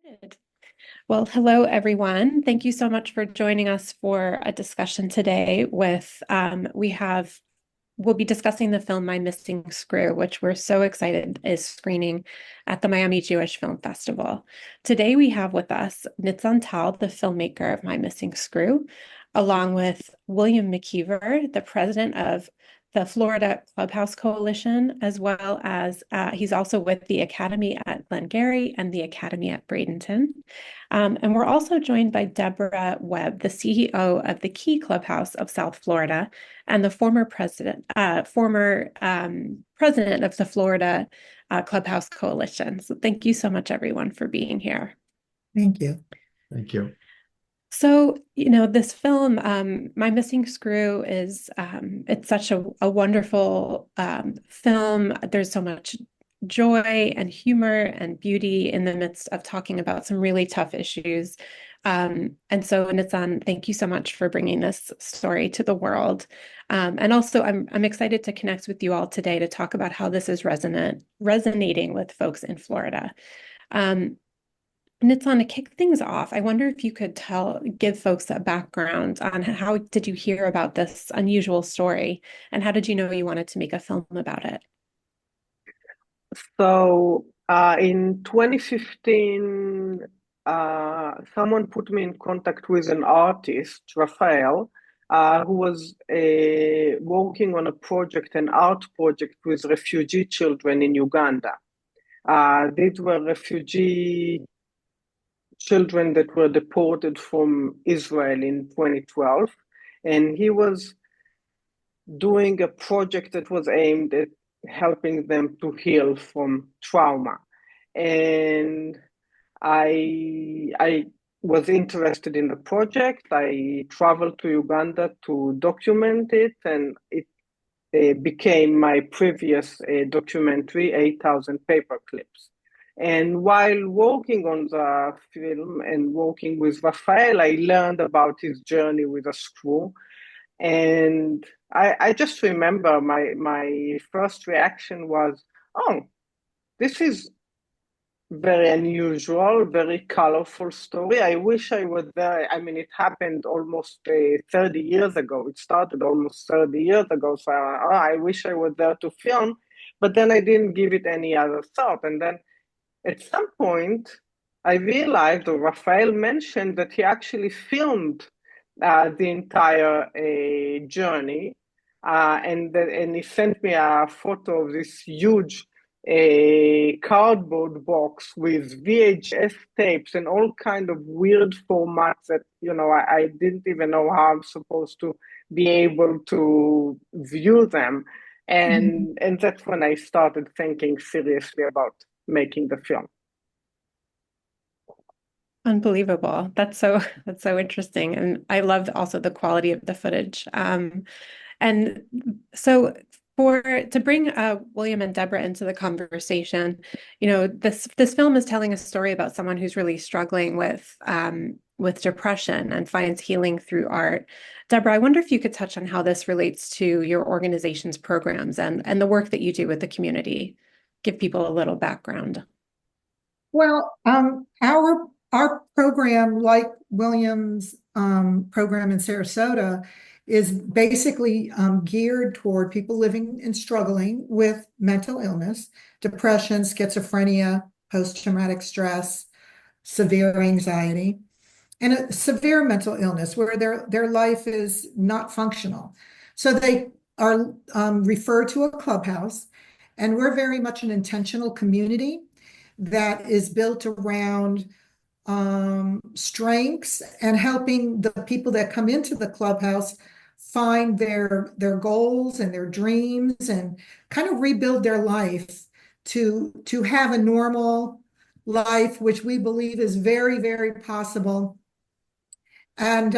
Good. Well, hello, everyone. Thank you so much for joining us for a discussion today we'll be discussing the film My Missing Screw, which we're so excited is screening at the Miami Jewish Film Festival. Today we have with us Nitsan, the filmmaker of My Missing Screw, along with William McKeever, the president of the Florida Clubhouse Coalition, as well as he's also with the Academy at Glengarry and the Academy at Bradenton. And we're also joined by Debra Webb, the CEO of the Key Clubhouse of South Florida and the former president of the Florida Clubhouse Coalition. So thank you so much, everyone, for being here. Thank you. Thank you. So, this film, My Missing Screw, it's such a wonderful film. There's so much joy and humor and beauty in the midst of talking about some really tough issues. And so, Nitsan, thank you so much for bringing this story to the world. And also, I'm excited to connect with you all today to talk about how this is resonating with folks in Florida. Nitsan, to kick things off, I wonder if you could give folks a background on how did you hear about this unusual story, and how did you know you wanted to make a film about it? So in 2015, someone put me in contact with an artist, Raphael, who was working on an art project with refugee children in Uganda. These were refugee children that were deported from Israel in 2012. And he was doing a project that was aimed at helping them to heal from trauma. And I was interested in the project. I traveled to Uganda to document it, and it became my previous documentary, 8,000 Paper Clips. And while working on the film and working with Raphael, I learned about his journey with a screw. And I just remember my first reaction was, oh, this is very unusual, very colorful story. I wish I was there. I mean, it happened almost 30 years ago. It started almost 30 years ago. So I wish I was there to film, but then I didn't give it any other thought. And then at some point, I realized, or Raphael mentioned, that he actually filmed the entire journey. And he sent me a photo of this huge cardboard box with VHS tapes and all kind of weird formats that, I didn't even know how I'm supposed to be able to view them. And that's when I started thinking seriously about making the film. Unbelievable. That's so interesting. And I love also the quality of the footage. And so to bring William and Debra into the conversation, this film is telling a story about someone who's really struggling with depression and finds healing through art. Debra, I wonder if you could touch on how this relates to your organization's programs and the work that you do with the community. Give people a little background. Well, our program, like William's program in Sarasota, is basically geared toward people living and struggling with mental illness, depression, schizophrenia, post-traumatic stress, severe anxiety, and a severe mental illness where their life is not functional. So they are referred to a clubhouse, and we're very much an intentional community that is built around strengths and helping the people that come into the clubhouse find their goals and their dreams and kind of rebuild their life to have a normal life, which we believe is very, very possible. And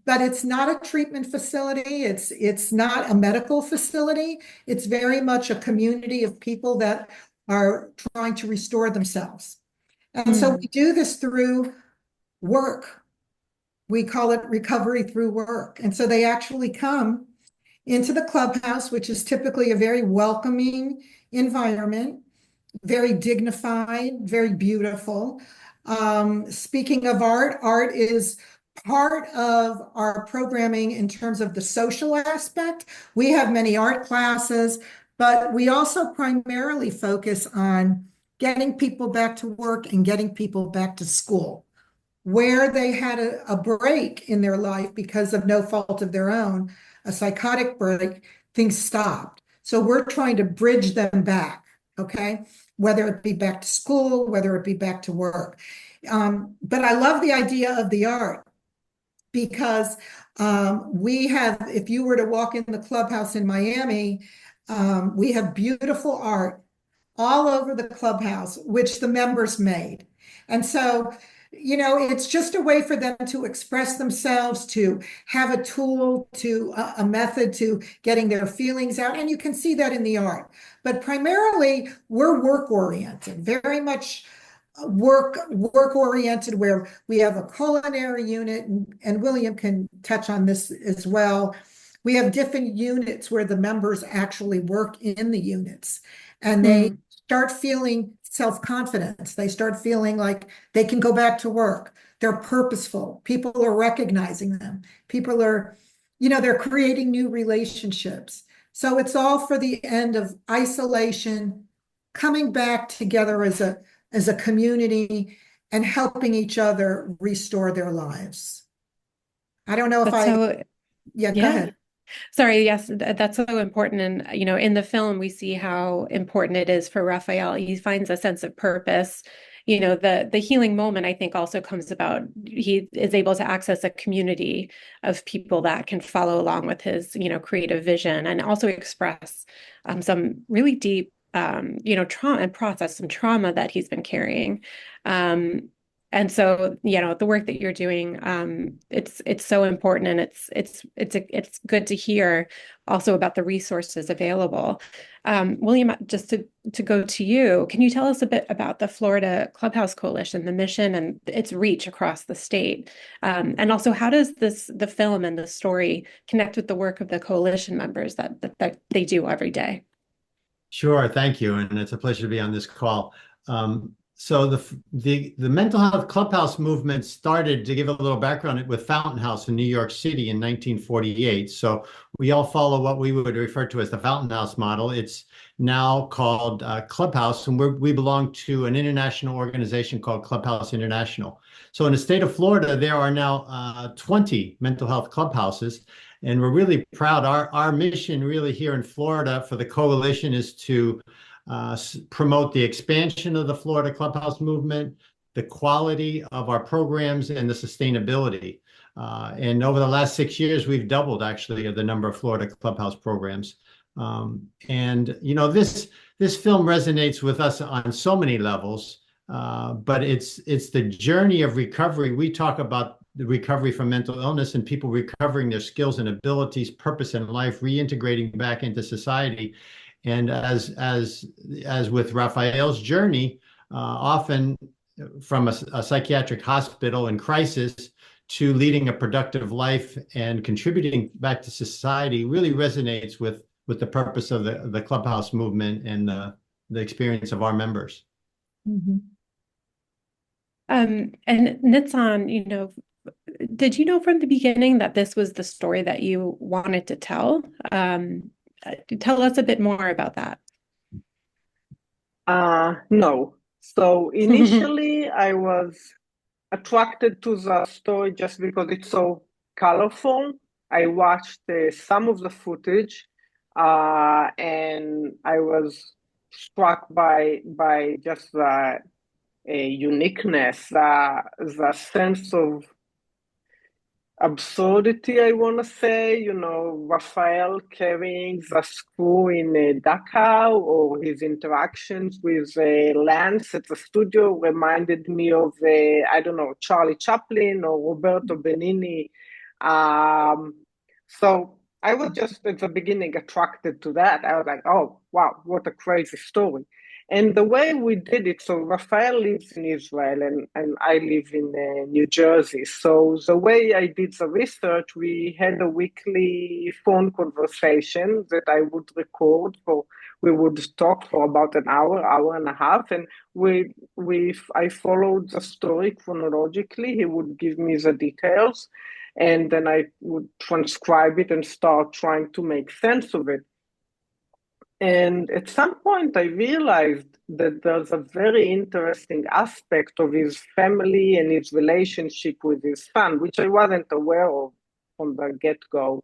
but it's not a treatment facility. It's not a medical facility. It's very much a community of people that are trying to restore themselves. And so we do this through work. We call it recovery through work. And so they actually come into the clubhouse, which is typically a very welcoming environment, very dignified, very beautiful. Speaking of art, art is part of our programming in terms of the social aspect. We have many art classes, but we also primarily focus on getting people back to work and getting people back to school. Where they had a break in their life because of no fault of their own, a psychotic break, things stopped. So we're trying to bridge them back, okay? Whether it be back to school, whether it be back to work. But I love the idea of the art because we have, if you were to walk in the clubhouse in Miami, we have beautiful art all over the clubhouse, which the members made. And so, you know, it's just a way for them to express themselves, to have a tool, to a method to getting their feelings out. And you can see that in the art. But primarily, we're work oriented, very much work oriented, where we have a culinary unit, and William can touch on this as well. We have different units where the members actually work in the units, and they start feeling self-confidence. They start feeling like they can go back to work. They're purposeful. People are recognizing them. People are, you know, they're creating new relationships. So it's all for the end of isolation, coming back together as a community and helping each other restore their lives. I don't know if That's so, yeah, go yeah. ahead. Sorry, yes, that's so important. And, you know, in the film, we see how important it is for Raphael. He finds a sense of purpose. You know, the healing moment, I think, also comes about. He is able to access a community of people that can follow along with his, you know, creative vision, and also express some really deep, you know, trauma, and process some trauma that he's been carrying. And so, you know, the work that you're doing, it's so important, and it's good to hear also about the resources available. William, just to go to you, can you tell us a bit about the Florida Clubhouse Coalition, the mission and its reach across the state? And also, how does the film and the story connect with the work of the coalition members that they do every day? Sure, thank you, and it's a pleasure to be on this call. So the mental health clubhouse movement started, to give a little background, with Fountain House in New York City in 1948. So we all follow what we would refer to as the Fountain House model. It's now called Clubhouse, and we belong to an international organization called Clubhouse International. So in the state of Florida, there are now 20 mental health clubhouses. And we're really proud. Our mission really here in Florida for the coalition is to promote the expansion of the Florida Clubhouse movement, the quality of our programs, and the sustainability. And over the last 6 years, we've doubled actually the number of Florida Clubhouse programs. And you know, this film resonates with us on so many levels. But it's the journey of recovery. We talk about the recovery from mental illness and people recovering their skills and abilities, purpose in life, reintegrating back into society. And as with Raphael's journey, often from a psychiatric hospital in crisis to leading a productive life and contributing back to society, really resonates with the purpose of the Clubhouse movement and the experience of our members. Mm-hmm. And Nitsan, you know, did you know from the beginning that this was the story that you wanted to tell? Tell us a bit more about that. No. So initially, I was attracted to the story just because it's so colorful. I watched some of the footage, and I was struck by just the uniqueness, the sense of absurdity, I want to say, you know, Raphael carrying the screw in Dachau, or his interactions with Lance at the studio reminded me of, I don't know, Charlie Chaplin or Roberto Benigni. So I was just at the beginning attracted to that. I was like, oh, wow, what a crazy story. And the way we did it, so Raphael lives in Israel and I live in New Jersey. So the way I did the research, we had a weekly phone conversation that I would record for we would talk for about an hour, hour and a half, and I followed the story chronologically. He would give me the details, and then I would transcribe it and start trying to make sense of it. And at some point, I realized that there's a very interesting aspect of his family and his relationship with his son, which I wasn't aware of from the get-go.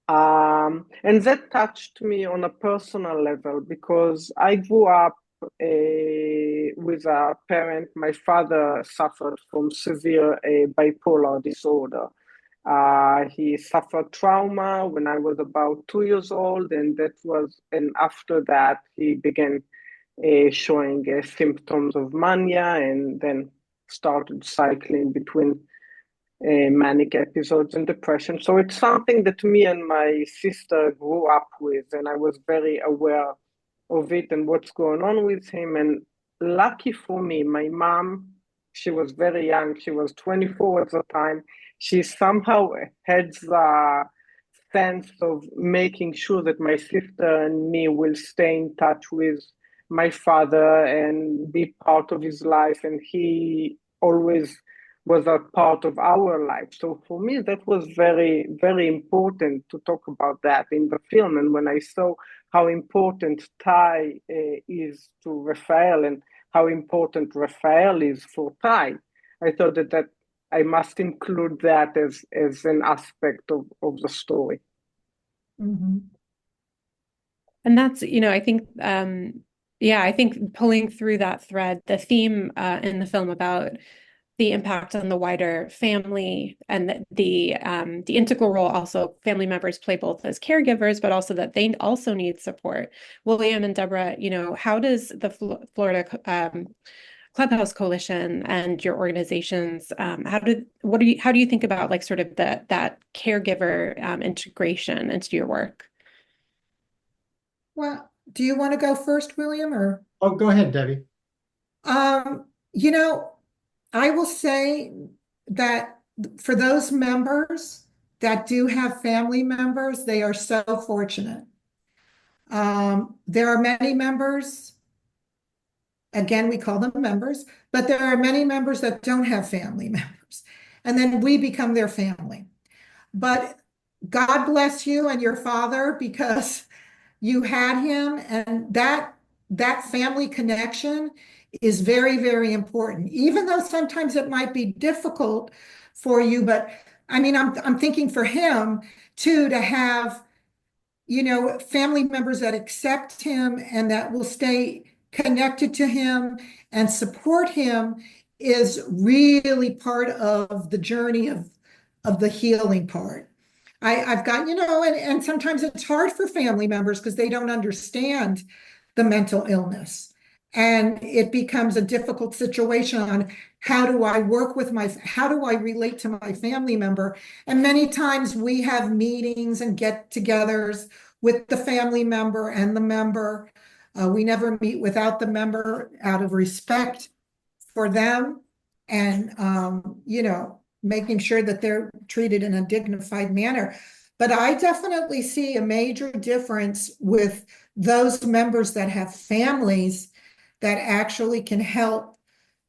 And that touched me on a personal level because I grew up with a parent. My father suffered from severe bipolar disorder. He suffered trauma when I was about 2 years old, and after that he began showing symptoms of mania, and then started cycling between manic episodes and depression. So it's something that me and my sister grew up with, and I was very aware of it and what's going on with him. And lucky for me, my mom, she was very young. She was 24 at the time. She somehow had the sense of making sure that my sister and me will stay in touch with my father and be part of his life. And he always was a part of our life. So for me, that was very, very important to talk about that in the film. And when I saw how important Ty is to Raphael and how important Raphael is for Ty, I thought that I must include that as an aspect of the story. Mhm. And that's, I think, I think pulling through that thread, the theme in the film about the impact on the wider family and the integral role also family members play both as caregivers, but also that they also need support. William and Debra, how does the Florida Clubhouse Coalition and your organizations, how do you think about like sort of that caregiver integration into your work? Well, do you want to go first, William, or? Oh, go ahead, Debbie. You know, I will say that for those members that do have family members, they are so fortunate. There are many members, again, we call them members, but there are many members that don't have family members. And then we become their family. But God bless you and your father because you had him, and that family connection is very, very important, even though sometimes it might be difficult for you. But I mean, I'm thinking for him too, to have, family members that accept him and that will stay connected to him and support him is really part of the journey of the healing part. I've got, and sometimes it's hard for family members because they don't understand the mental illness. And it becomes a difficult situation on how do I relate to my family member? And many times we have meetings and get-togethers with the family member and the member. We never meet without the member out of respect for them. And, making sure that they're treated in a dignified manner. But I definitely see a major difference with those members that have families that actually can help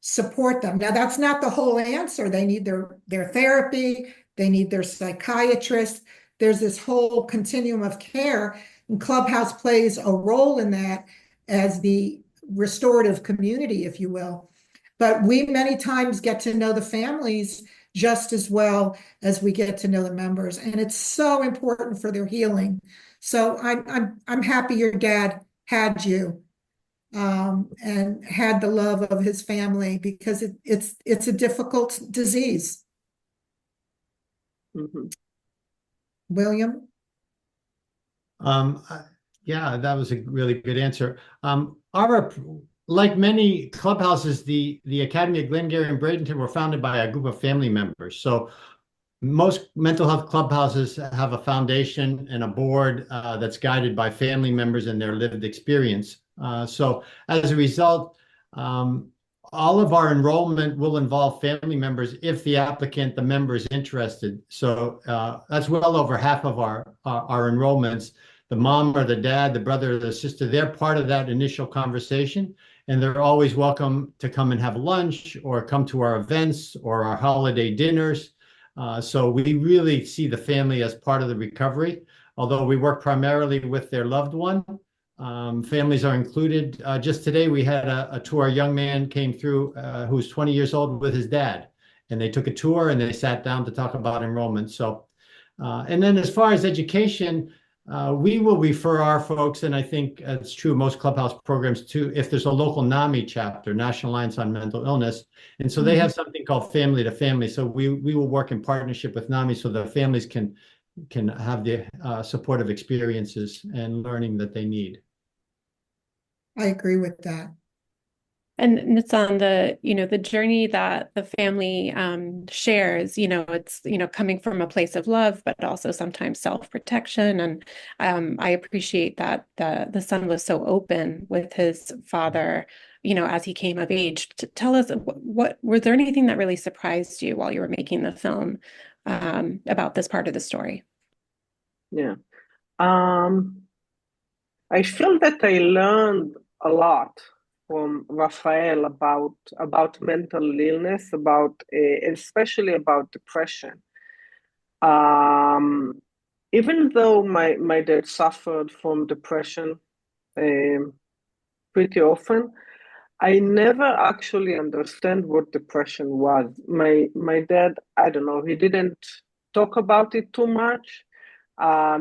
support them. Now, that's not the whole answer. They need their therapy, they need their psychiatrist. There's this whole continuum of care, and Clubhouse plays a role in that as the restorative community, if you will. But we many times get to know the families just as well as we get to know the members, and it's so important for their healing. So I'm happy your dad had you and had the love of his family because it's a difficult disease. Mm-hmm. William? Yeah, that was a really good answer. Like many clubhouses, the Academy of Glengarry and Bradenton were founded by a group of family members. So most mental health clubhouses have a foundation and a board that's guided by family members and their lived experience. So as a result, all of our enrollment will involve family members if the applicant, the member, is interested. So that's well over half of our enrollments. the mom or the dad, the brother or the sister, they're part of that initial conversation. And they're always welcome to come and have lunch or come to our events or our holiday dinners. So we really see the family as part of the recovery. Although we work primarily with their loved one, families are included. Just today, we had a tour. A young man came through who was 20 years old with his dad, and they took a tour and they sat down to talk about enrollment. So, and then as far as education, we will refer our folks, and I think it's true most Clubhouse programs too, if there's a local NAMI chapter, National Alliance on Mental Illness. And so they have something called Family to Family. So we will work in partnership with NAMI so the families can have the supportive experiences and learning that they need. I agree with that. And it's on the journey that the family shares, it's, coming from a place of love, but also sometimes self-protection. And I appreciate that the son was so open with his father, as he came of age. Tell us, what was there anything that really surprised you while you were making the film about this part of the story? Yeah. I feel that I learned a lot from Raphael about mental illness, especially about depression. Even though my dad suffered from depression pretty often, I never actually understand what depression was. My dad, I don't know, he didn't talk about it too much.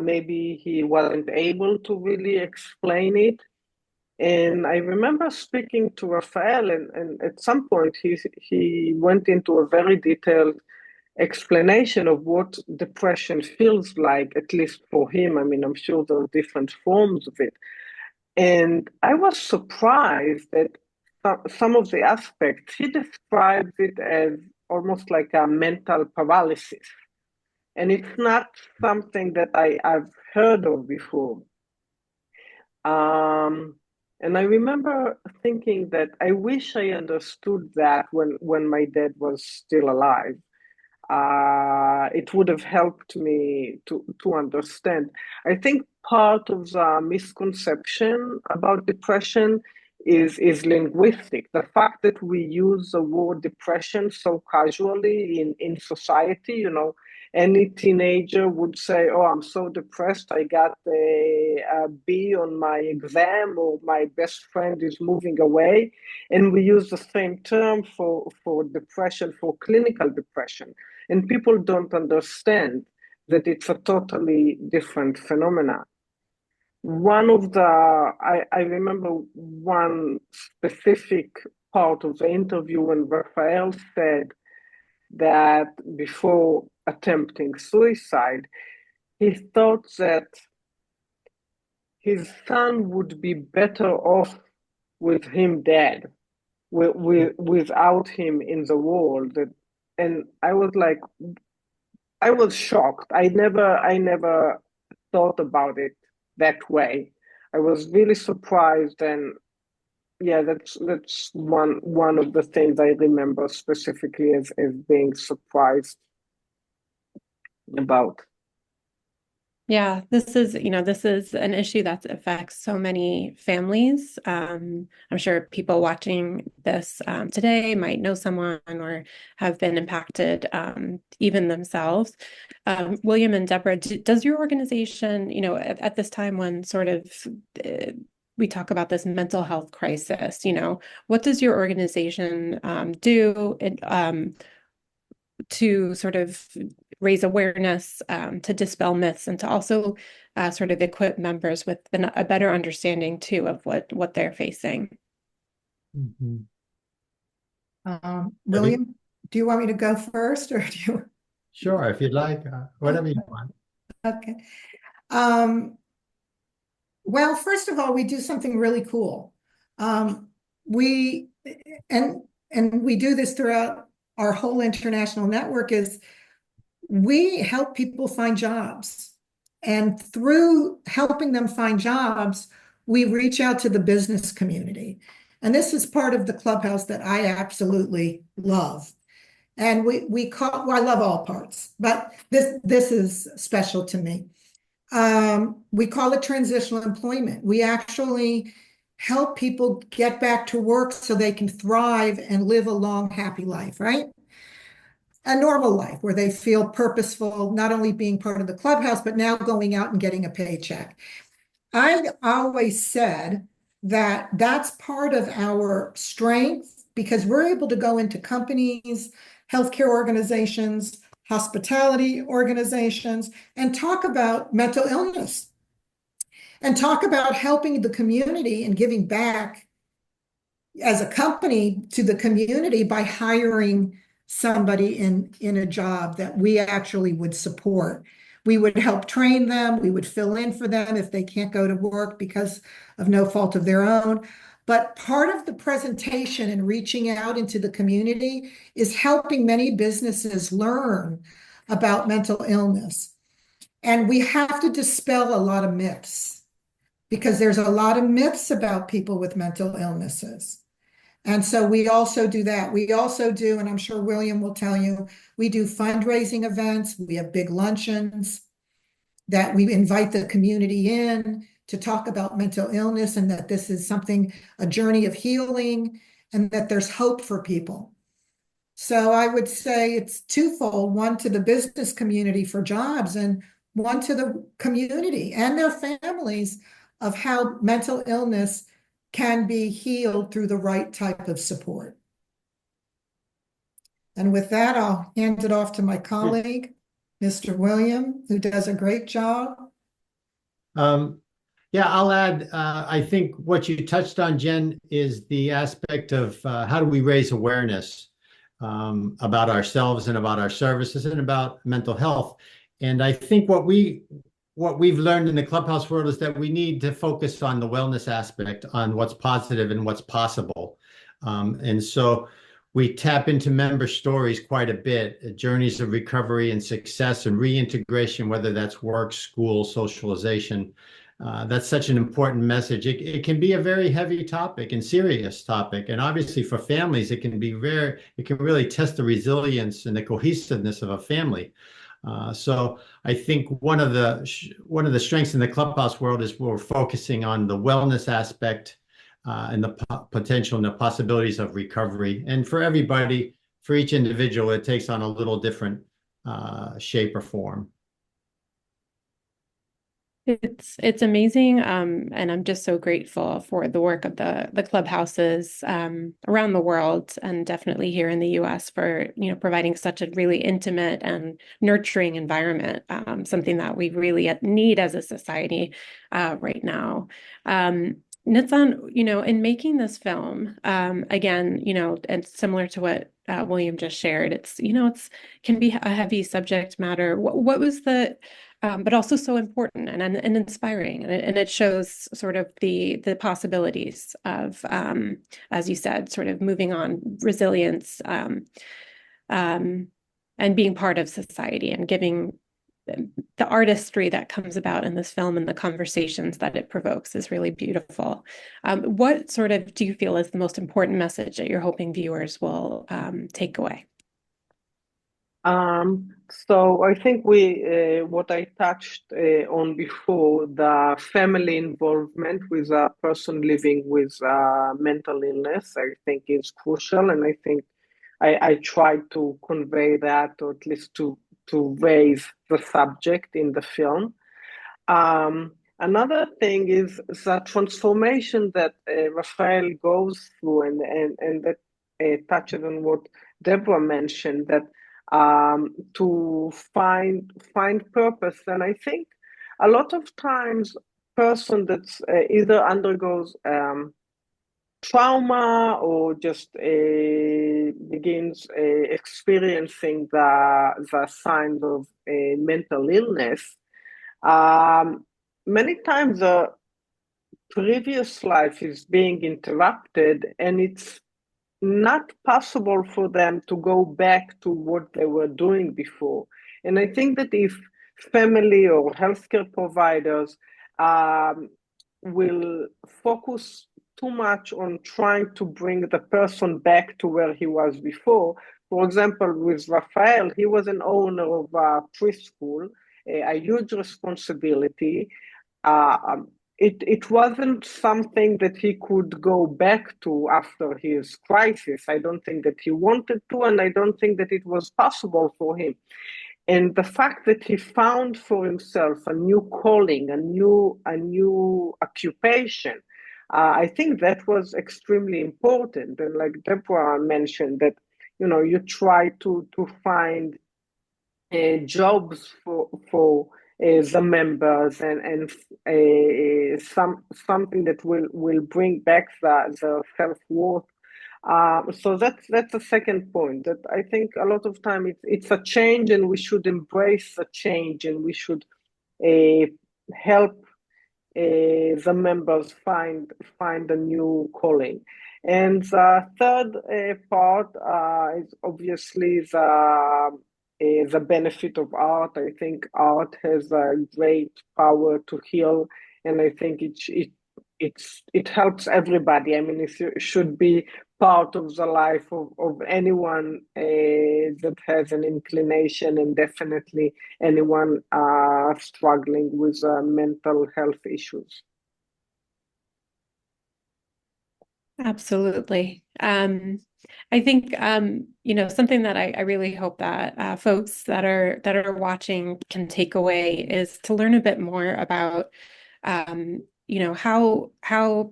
Maybe he wasn't able to really explain it. And I remember speaking to Raphael, and at some point he went into a very detailed explanation of what depression feels like, at least for him. I mean, I'm sure there are different forms of it. And I was surprised that some of the aspects, he describes it as almost like a mental paralysis. And it's not something that I've heard of before. And I remember thinking that I wish I understood that when my dad was still alive. It would have helped me to understand. I think part of the misconception about depression is linguistic. The fact that we use the word depression so casually in society, any teenager would say, "Oh, I'm so depressed. I got a B on my exam," or "My best friend is moving away." And we use the same term for depression, for clinical depression. And people don't understand that it's a totally different phenomena. I remember one specific part of the interview when Raphael said that before attempting suicide, he thought that his son would be better off with him dead, without him in the world. And I was like, I was shocked. I never thought about it that way. I was really surprised, and yeah, that's one of the things I remember specifically as being surprised about. Yeah, this is an issue that affects so many families. I'm sure people watching this today might know someone or have been impacted, even themselves. William and Deborah, does your organization, at this time when sort of we talk about this mental health crisis, what does your organization do to sort of raise awareness, to dispel myths, and to also sort of equip members with a better understanding too of what they're facing? William, do you want me to go first, or do you? Sure, if you'd like, whatever you want. Okay. Well, first of all, we do something really cool. We do this throughout our whole international network. Is we help people find jobs, and through helping them find jobs, we reach out to the business community. And this is part of the Clubhouse that I absolutely love. And I love all parts, but this is special to me. We call it transitional employment. We actually help people get back to work so they can thrive and live a long, happy life, right? A normal life where they feel purposeful, not only being part of the clubhouse, but now going out and getting a paycheck. I always said that that's part of our strength because we're able to go into companies, healthcare organizations, hospitality organizations, and talk about mental illness and talk about helping the community and giving back as a company to the community by hiring somebody in a job that we actually would support. We would help train them. We would fill in for them if they can't go to work because of no fault of their own. But part of the presentation and reaching out into the community is helping many businesses learn about mental illness. And we have to dispel a lot of myths because there's a lot of myths about people with mental illnesses. And so we also do that. We also do, and I'm sure William will tell you, we do fundraising events. We have big luncheons that we invite the community in to talk about mental illness and that this is something, a journey of healing, and that there's hope for people. So I would say it's twofold, one to the business community for jobs and one to the community and their families of how mental illness can be healed through the right type of support. And with that, I'll hand it off to my colleague, Mr. William, who does a great job. Yeah, I'll add, I think what you touched on, Jen, is the aspect of how do we raise awareness about ourselves and about our services and about mental health. And I think what we've learned in the Clubhouse world is that we need to focus on the wellness aspect, on what's positive and what's possible. And so we tap into member stories quite a bit, journeys of recovery and success and reintegration, whether that's work, school, socialization. That's such an important message. It can be a very heavy topic and serious topic. And obviously for families, it can really test the resilience and the cohesiveness of a family. So I think one of the strengths in the Clubhouse world is we're focusing on the wellness aspect and the potential and the possibilities of recovery. And for everybody, for each individual, it takes on a little different shape or form. It's amazing, and I'm just so grateful for the work of the clubhouses around the world, and definitely here in the U.S. for providing such a really intimate and nurturing environment, something that we really need as a society right now. Nitsan, in making this film, again, and similar to what William just shared, it's can be a heavy subject matter. What was the but also so important and inspiring, and it shows sort of the possibilities of, as you said, sort of moving on, resilience, and being part of society, and giving the artistry that comes about in this film and the conversations that it provokes is really beautiful. What sort of do you feel is the most important message that you're hoping viewers will take away? So I think what I touched on before, the family involvement with a person living with mental illness, I think is crucial, and I think I tried to convey that, or at least to raise the subject in the film. Another thing is the transformation that Raphael goes through, and that touches on what Debra mentioned, that to find purpose. And I think a lot of times person that's either undergoes trauma or just begins experiencing the signs of mental illness, many times the previous life is being interrupted, and it's not possible for them to go back to what they were doing before. And I think that if family or healthcare providers will focus too much on trying to bring the person back to where he was before. For example, with Raphael, he was an owner of a preschool, a huge responsibility. It wasn't something that he could go back to after his crisis. I don't think that he wanted to, and I don't think that it was possible for him. And the fact that he found for himself a new calling, a new occupation, I think that was extremely important. And like Debra mentioned, that you try to find jobs for the members and something that will bring back the self-worth. So that's the second point, that I think a lot of time it's a change, and we should embrace the change, and we should help the members find a new calling. And the third part is obviously the benefit of art. I think art has a great power to heal, and I think it helps everybody. I mean, it should be part of the life of anyone that has an inclination, and definitely anyone struggling with mental health issues. Absolutely. I think something that I really hope that folks that are watching can take away is to learn a bit more about how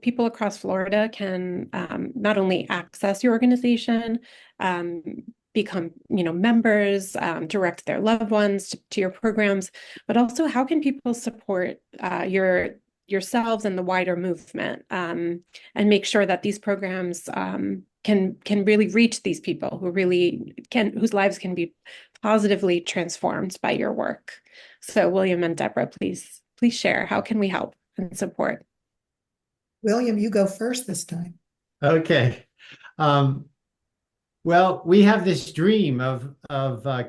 people across Florida can not only access your organization, become members, direct their loved ones to your programs, but also how can people support yourselves and the wider movement, and make sure that these programs can really reach these people whose lives can be positively transformed by your work. So William and Debra, please share. How can we help and support? William, you go first this time. Okay. Well, we have this dream of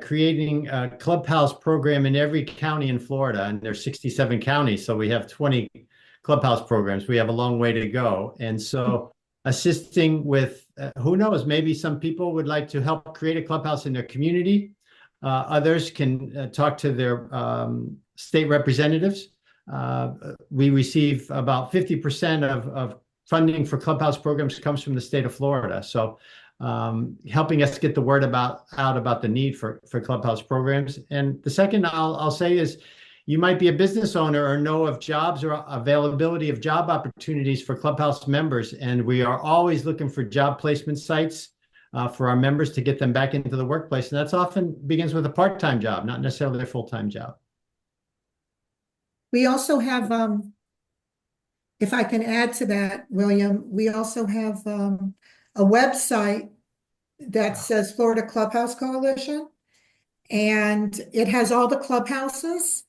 creating a Clubhouse program in every county in Florida, and there's 67 counties, so we have 20 Clubhouse programs. We have a long way to go. And so assisting with, who knows, maybe some people would like to help create a Clubhouse in their community. Others can talk to their state representatives. We receive about 50% of funding for Clubhouse programs comes from the state of Florida. So helping us get the word out about the need for Clubhouse programs. And the second I'll say is, you might be a business owner or know of jobs or availability of job opportunities for Clubhouse members. And we are always looking for job placement sites for our members to get them back into the workplace. And that's often begins with a part-time job, not necessarily a full-time job. We also have, if I can add to that, William, we also have a website that says Florida Clubhouse Coalition, and it has all the clubhouses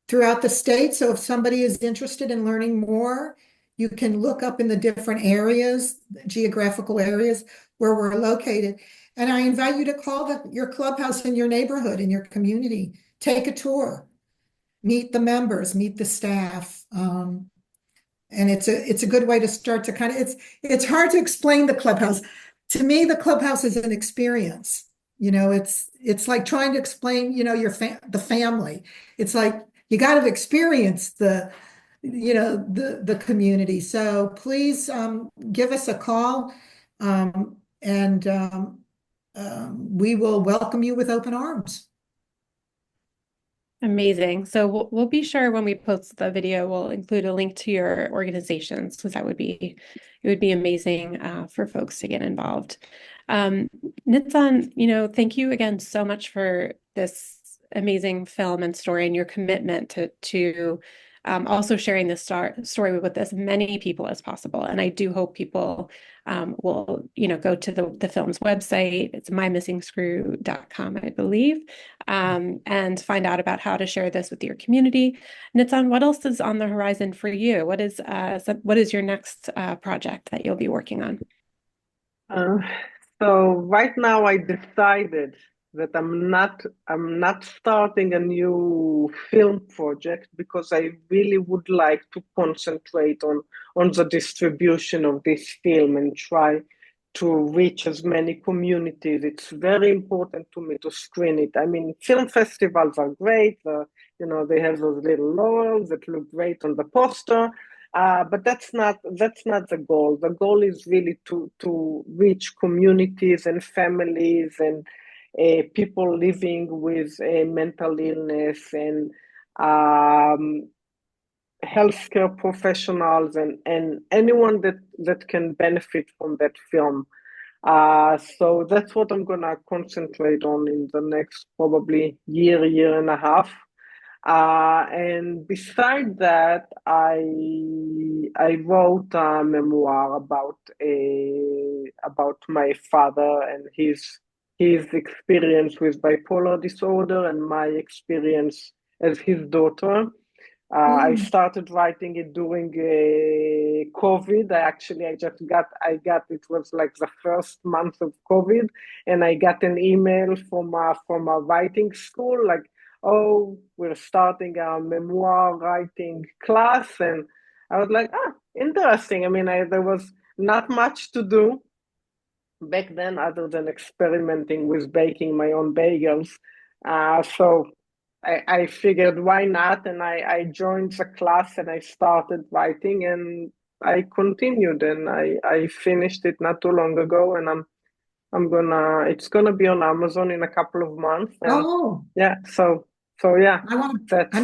throughout the state. So if somebody is interested in learning more, you can look up in the different areas, geographical areas where we're located. And I invite you to call your clubhouse in your neighborhood, in your community, take a tour, meet the members, meet the staff. And it's a good way to start to kind of, it's hard to explain the clubhouse. To me, the clubhouse is an experience. It's like trying to explain, the family. It's like you got to experience the community. So please give us a call, and we will welcome you with open arms. Amazing. So we'll be sure when we post the video, we'll include a link to your organizations, because it would be amazing for folks to get involved. Nitsan, thank you again so much for this amazing film and story, and your commitment to also sharing this story with as many people as possible. And I do hope people will, go to the film's website. It's mymissingscrew.com, I believe, and find out about how to share this with your community. Nitsan, what else is on the horizon for you? What is your next project that you'll be working on? So right now I decided that I'm not starting a new film project, because I really would like to concentrate on the distribution of this film and try to reach as many communities. It's very important to me to screen it. I mean, film festivals are great. They have those little laurels that look great on the poster, but that's not the goal. The goal is really to reach communities and families and people living with mental illness and healthcare professionals and anyone that can benefit from that film. So that's what I'm gonna concentrate on in the next probably year and a half. And beside that, I wrote a memoir about my father and his experience with bipolar disorder and my experience as his daughter. I started writing it during COVID. I got it was like the first month of COVID, and I got an email from a writing school like, oh, we're starting a memoir writing class, and I was like, interesting. I mean, there was not much to do back then other than experimenting with baking my own bagels. So I figured why not, and I joined the class and I started writing and I continued and I finished it not too long ago, and it's gonna be on Amazon in a couple of months. And Oh, yeah, so yeah, I'm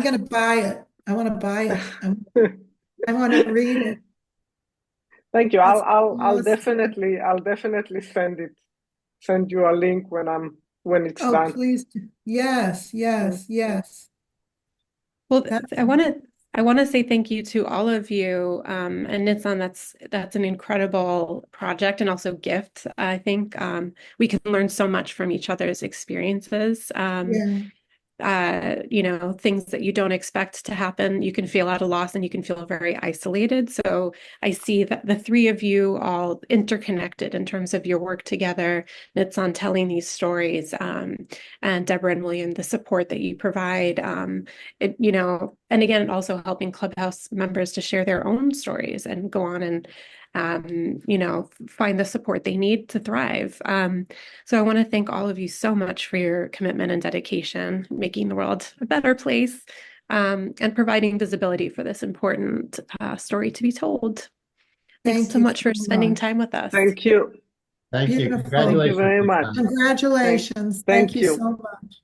gonna buy it. I want to buy it. I want to read it. Thank you. That's I'll awesome. definitely send you a link when it's Oh, done. please. Yes, yes, yes. Well, That's I want to say thank you to all of you, and Nitsan. That's an incredible project and also gift. I think we can learn so much from each other's experiences. yeah. Things that you don't expect to happen. You can feel at a loss and you can feel very isolated. So I see that the three of you all interconnected in terms of your work together. It's on telling these stories, and Debra and William, the support that you provide. And again, also helping Clubhouse members to share their own stories and go on and find the support they need to thrive. So I want to thank all of you so much for your commitment and dedication, making the world a better place, and providing visibility for this important story to be told. Thanks Thank so you much so for spending much. time with us. Thank you. Thank you. Beautiful. Thank you Congratulations, very much. Nitsan. Congratulations. Thank Thank you you. so much.